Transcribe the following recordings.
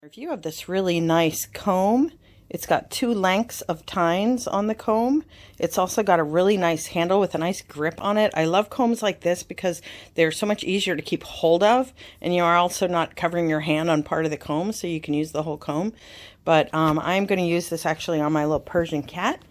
If you have this really nice comb, it's got 2 lengths of tines on the comb. It's also got a really nice handle with a nice grip on it. I love combs like this because they're so much easier to keep hold of, and you are also not covering your hand on part of the comb, so you can use the whole comb. But I'm going to use this actually on my little Persian cat.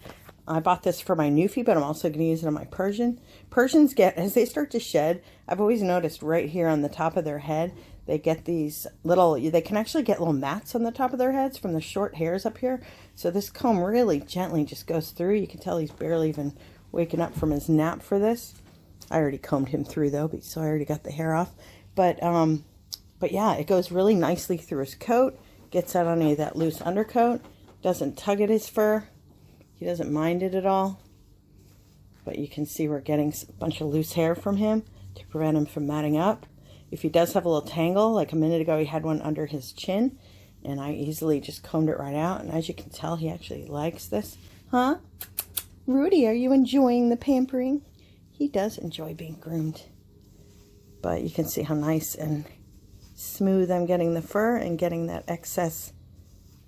I bought this for my Newfie, but I'm also going to use it on my Persian. Persians get, as they start to shed, I've always noticed right here on the top of their head, they get these little, they can actually get little mats on the top of their heads from the short hairs up here. So this comb really gently just goes through. You can tell he's barely even waking up from his nap for this. I already combed him through though, so I already got the hair off. But yeah, it goes really nicely through his coat, gets out on any of that loose undercoat, doesn't tug at his fur. He doesn't mind it at all. But you can see we're getting a bunch of loose hair from him to prevent him from matting up. If he does have a little tangle, like a minute ago he had one under his chin, and I easily just combed it right out. And as you can tell, he actually likes this. Huh? Rudy, are you enjoying the pampering? He does enjoy being groomed. But you can see how nice and smooth I'm getting the fur and getting that excess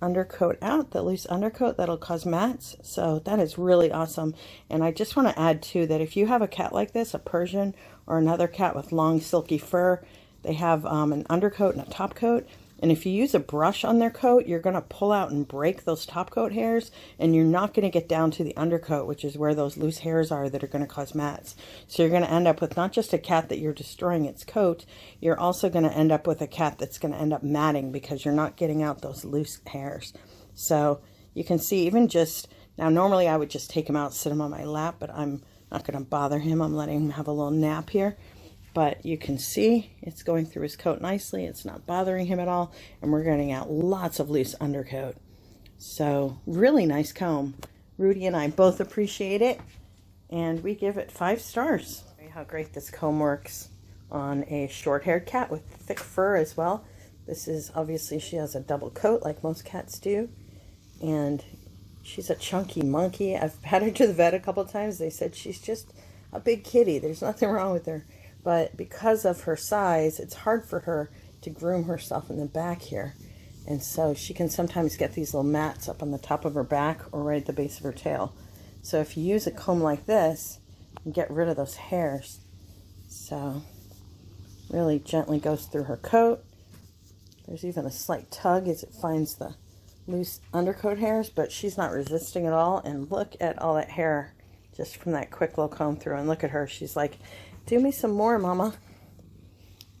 undercoat out, the loose undercoat that'll cause mats. So that is really awesome. And I just want to add too that if you have a cat like this, a Persian or another cat with long silky fur, they have an undercoat and a top coat, and if you use a brush on their coat, you're going to pull out and break those top coat hairs, and you're not going to get down to the undercoat, which is where those loose hairs are that are going to cause mats. So you're going to end up with not just a cat that you're destroying its coat, you're also going to end up with a cat that's going to end up matting because you're not getting out those loose hairs. So you can see even just, now normally I would just take him out, sit him on my lap, but I'm not going to bother him. I'm letting him have a little nap here. But you can see it's going through his coat nicely. It's not bothering him at all. And we're getting out lots of loose undercoat. So really nice comb. Rudy and I both appreciate it. And we give it 5 stars. How great this comb works on a short-haired cat with thick fur as well. This is obviously, she has a double coat like most cats do. And she's a chunky monkey. I've had her to the vet a couple of times. They said she's just a big kitty. There's nothing wrong with her. But because of her size, it's hard for her to groom herself in the back here. And so she can sometimes get these little mats up on the top of her back or right at the base of her tail. So if you use a comb like this, you can get rid of those hairs. So really gently goes through her coat. There's even a slight tug as it finds the loose undercoat hairs, but she's not resisting at all. And look at all that hair just from that quick little comb through. And look at her. She's like, do me some more, Mama.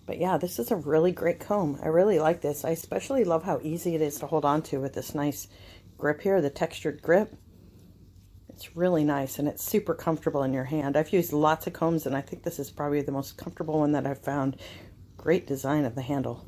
But yeah, this is a really great comb. I really like this. I especially love how easy it is to hold on to with this nice grip here, the textured grip. It's really nice, and it's super comfortable in your hand. I've used lots of combs, and I think this is probably the most comfortable one that I've found. Great design of the handle.